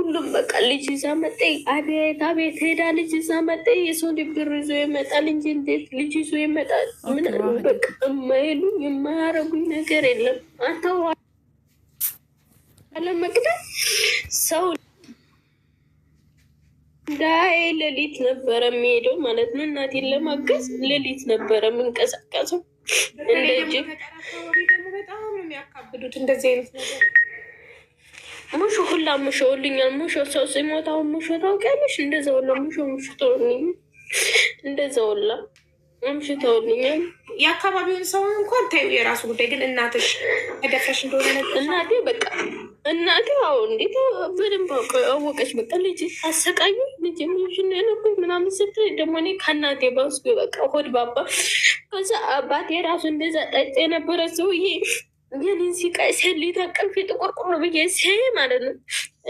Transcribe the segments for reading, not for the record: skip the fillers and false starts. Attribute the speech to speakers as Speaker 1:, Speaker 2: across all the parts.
Speaker 1: ሁሉም በቃ ልጅ ይዛ መጣ። አቤት አቤት ሄዳ ልጅ ይዛ መጣ። የሰው ብር ይዞ ይመጣል እንጂ እንዴት ልጅ ይዞ ይመጣል? ምን በቃ የማይሉኝ የማያረጉኝ ነገር የለም። አንተው አለመቅደም ሰው ዳይ ሌሊት ነበረ የሚሄደው ማለት ነው። እናቴን ለማገዝ ሌሊት ነበረ የምንቀሳቀሰው። እንደዚህ
Speaker 2: በጣም ነው የሚያካብዱት እንደዚህ አይነት ነገር።
Speaker 1: ሙሾ ሁላ ሙሾልኛል። ሙሾ ሰው ሲሞት አሁን ሙሾ ታውቂያለሽ? እንደዛ ሁላ ሙሾ ተውልኝ፣ እንደዛ ሁላ አምሽተውልኛል።
Speaker 2: የአካባቢውን ሰው እንኳን ታዩ የራሱ ጉዳይ። ግን እናትሽ ተደፍረሽ እንደሆነ
Speaker 1: እናቴ በቃ እናቴ አሁ እንዴት በደንብ አወቀች። በቃ ልጅ አሰቃዩ ልጅ ምሽን ነበር ምናምን ስትል ደግሞ እኔ ከእናቴ ባስ በቃ ሆድ ባባ። ከዛ አባቴ ራሱ እንደዛ ጠጭ የነበረ ሰውዬ የኔን ሲቃይ ሴሊት አቀፍ የጥቆርቁር ብዬ ሲያይ ማለት ነው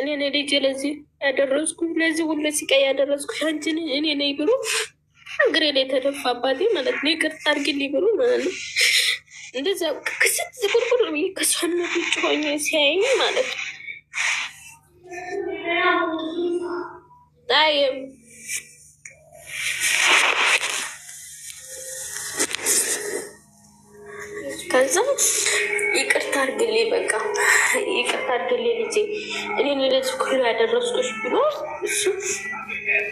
Speaker 1: እኔ ልጅ ለዚህ ያደረስኩ ለዚህ ሁሉ ሲቃይ ያደረስኩ አንቺን እኔ ነኝ ብሎ እግሬ ላይ ተደፋ አባቴ ማለት ነው። ይቅርታ አድርጊልኝ ብሎ ማለት ነው እንደዛ ክስት ዝቁርቁር ብዬ ከሰውነት ውጭ ሆኜ ሲያይ ማለት ነው ጣይም ከዛ ይቅርታ አድርግልኝ በቃ ይቅርታ አድርግልኝ ልጄ እኔ ለዚህ ሁሉ ያደረስኩሽ ብሎ እሱ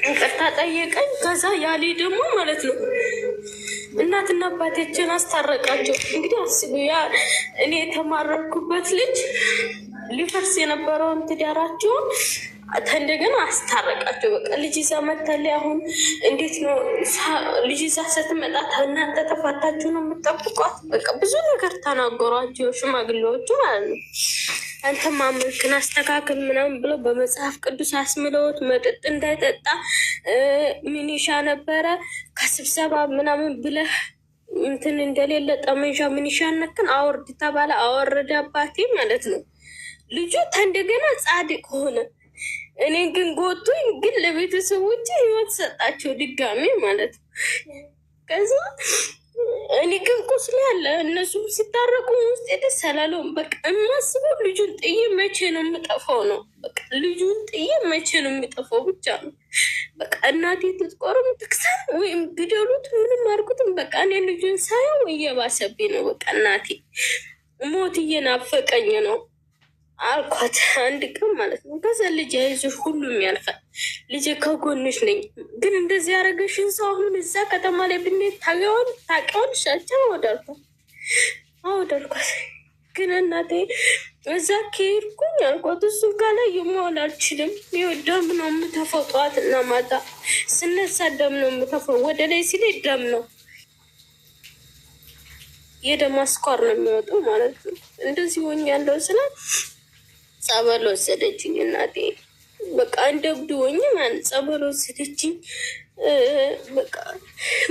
Speaker 1: ይቅርታ ጠየቀኝ። ከዛ ያሌ ደግሞ ማለት ነው እናትና አባቴችን አስታረቃቸው። እንግዲህ አስቡ ያ እኔ የተማረርኩበት ልጅ ሊፈርስ የነበረውን ትዳራቸውን እንደገና አስታረቃቸው። በቃ ልጅ ይዛ መታለ። አሁን እንዴት ነው ልጅ ይዛ ስትመጣ እናንተ ተፋታችሁ ነው የምጠብቋት? በቃ ብዙ ነገር ተናገሯቸው ሽማግሌዎቹ ማለት ነው። አንተ ማመልክን አስተካከል ምናምን ብለው በመጽሐፍ ቅዱስ አስምለውት መጠጥ እንዳይጠጣ ሚኒሻ ነበረ ከስብሰባ ምናምን ብለህ እንትን እንደሌለ ጠመንሻ ሚኒሻ ነክን አወርድ ተባለ። አወረደ አባቴ ማለት ነው። ልጁ እንደገና ጻድቅ ሆነ። እኔ ግን ጎቱኝ፣ ግን ለቤተሰቦች ህይወት ሰጣቸው ድጋሜ ማለት ነው። ከዛ እኔ ግን ቁስል ያለ እነሱ ሲታረቁ ውስጥ ደስ አላለውም። በቃ የማስበው ልጁን ጥዬ መቼ ነው የምጠፋው ነው። በቃ ልጁን ጥዬ መቼ ነው የምጠፋው ብቻ ነው። በቃ እናቴ ትጥቆርም ትክሳር ወይም ግደሉት ምንም አድርጉትም። በቃ እኔ ልጁን ሳየው እየባሰብኝ ነው። በቃ እናቴ ሞት እየናፈቀኝ ነው አልኳት አንድ ቀን ማለት ነው። ከዛ ልጅ አይዞሽ ሁሉም ያልፋል፣ ልጅ ከጎንሽ ነኝ። ግን እንደዚህ ያደረገሽን ሰው አሁን እዛ ከተማ ላይ ብንሄድ ታውቂዋለሽ ሻቸው አወዳልኳት። ግን እናቴ እዛ ከሄድኩኝ አልኳት እሱ ጋር ላይ የመሆን አልችልም። ደም ነው የምተፈው፣ ጠዋት እና ማታ ስነሳ ደም ነው የምተፈው። ወደ ላይ ሲል ደም ነው የደም አስኳር ነው የሚወጣው ማለት ነው። እንደዚህ ሆኝ ያለው ስለ ጸበል ወሰደችኝ እናቴ። በቃ እንደ እብድ ሆኜ ማለት ጸበል ወሰደችኝ። በቃ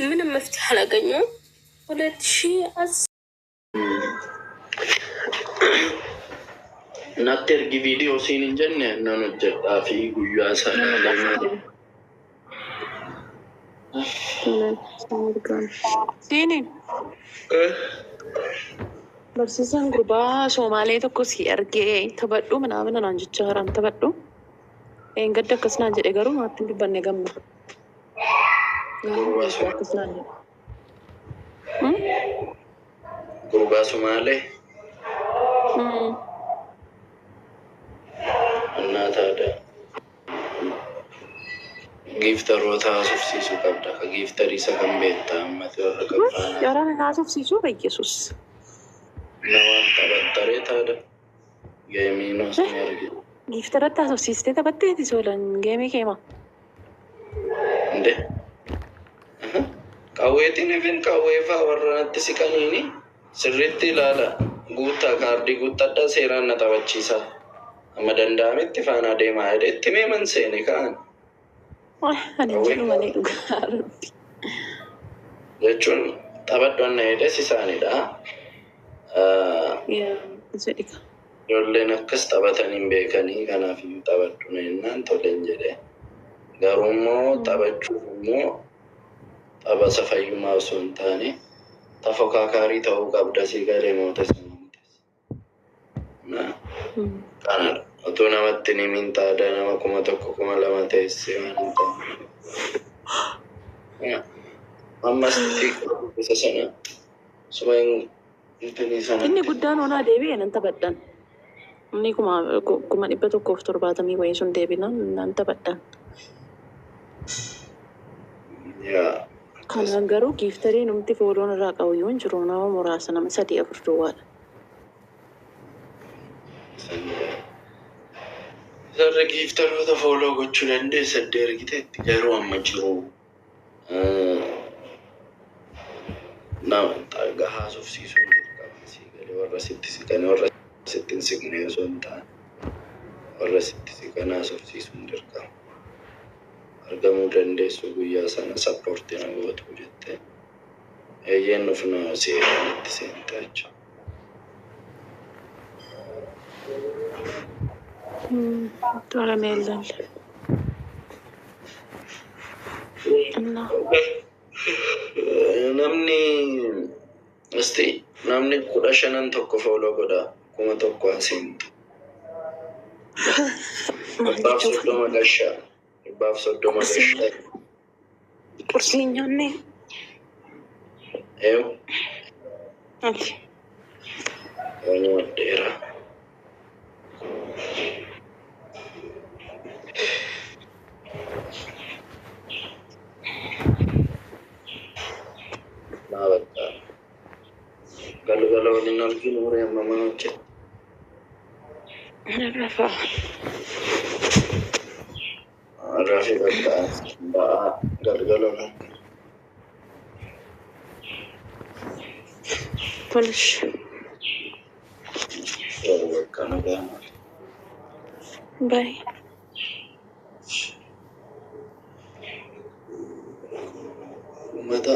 Speaker 1: ምንም መፍትሄ አላገኘሁም። 2010
Speaker 3: ናቴርጊ ቪዲዮ ሲን እንጀን ነኖ ጀጣፊ ጉያ ሳላ
Speaker 4: ሲኒን barsiisaan gurbaa Somaalee tokko si argee taphadhu ምናምን አንጅቻ ሀራን taphadhu እንገደ ከስና እንጀ ደገሩ ማት እንድበነ ገም
Speaker 3: ጉርባ Somaalee እና ታዲያ ጊፍተሮታ ሱፍሲሱ ቀብዳ ከጊፍተሪ ሰከምቤታ አመት ወረቀባ
Speaker 4: ያራን ናሱፍሲሱ በኢየሱስ
Speaker 3: ነዋን ተበጠሬ ታዲያ ገሚኖ ሲያርግ
Speaker 4: ጊፍተረታ ሱፍሲስቴ ተበጠሬ ቲሶለን ገሚ ኬማ
Speaker 3: እንዴ ቀዌቲን ኢቭን ቀዌፋ ወራነት ሲቀኒኒ ስሪቲ ላላ ጉታ ካርዲ ጉታዳ ሴራና ተወቺሳ አመደንዳሚት ፋና ዴማ ሄደት ሜመን ሴኔ ካን
Speaker 4: አኔ ማኔ ዱጋር
Speaker 3: jechuun taphaddoon hedes isaaniidha. Ijoolleen akkas taphatanii beekanii kanaaf iyyuu taphadduun jennaan toleen jedhee garuu immoo taphachuuf immoo taphasa fayyummaa osoo hin taane tafokaakaarii ta'uu qabda si galee moota sana kanadha. Otoo namatti ni mintaada nama 1,000 2,000 teessee waan ta'u. Ammas isa sana sumaan intini sana.
Speaker 4: Inni guddaan onaa deebi'e nan taphadhan. Inni 170 wayii sun deebinaan nan taphadhan. Kanaan garuu giiftarii numti fooloon irraa qabu yoo hin jiru nama muraasa nama 3-4 duwwaadha.
Speaker 3: Sarara giiftaroota fooloo gochuu dandeessa ergiteetti garuu amma jiru. Nama gahaa sofsiisuu dirqama si galee warra sitti siqanii warra sitti hin siqne osoo hin taane warra sitti siqanaa sofsiisuun dirqama. Argamuu dandeessu guyyaa sana sappoortii na gootu jettee eeyyeen nuuf na seeranitti seentee jechuudha.
Speaker 4: Tola meellaan.
Speaker 3: Namni 15 tokko fooloo godha 1,000 asiintu. 30 gashaa. 30 gashaa.
Speaker 2: Qursii nyaanne.
Speaker 3: Eewu.
Speaker 2: Ati.
Speaker 3: Waan dheeraa. Galgala waliin arginu horii ammamaa hojjeta. Rafii bakka ba'aa galgala waliin.
Speaker 4: Tolish.
Speaker 3: Bakka nagaa.
Speaker 4: Bye.
Speaker 3: Mata.